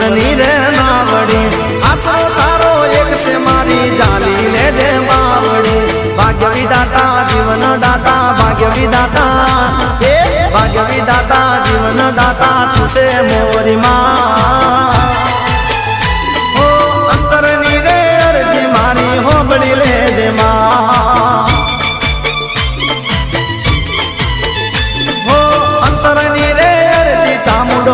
જીવનની રે નાવડી આશરો તારો એક છે મારી જાલી લેજે માવડી ભાગ્ય વિધાતા જીવન દાતા ભાગ્ય વિધાતા એ ભાગ્ય વિધાતા જીવન દાતા તું છે મોરી માં ઓ અંતરની રે અરજી મારી હોબળી લેજે માં હો અંતરની રે અરજી ચામુંડ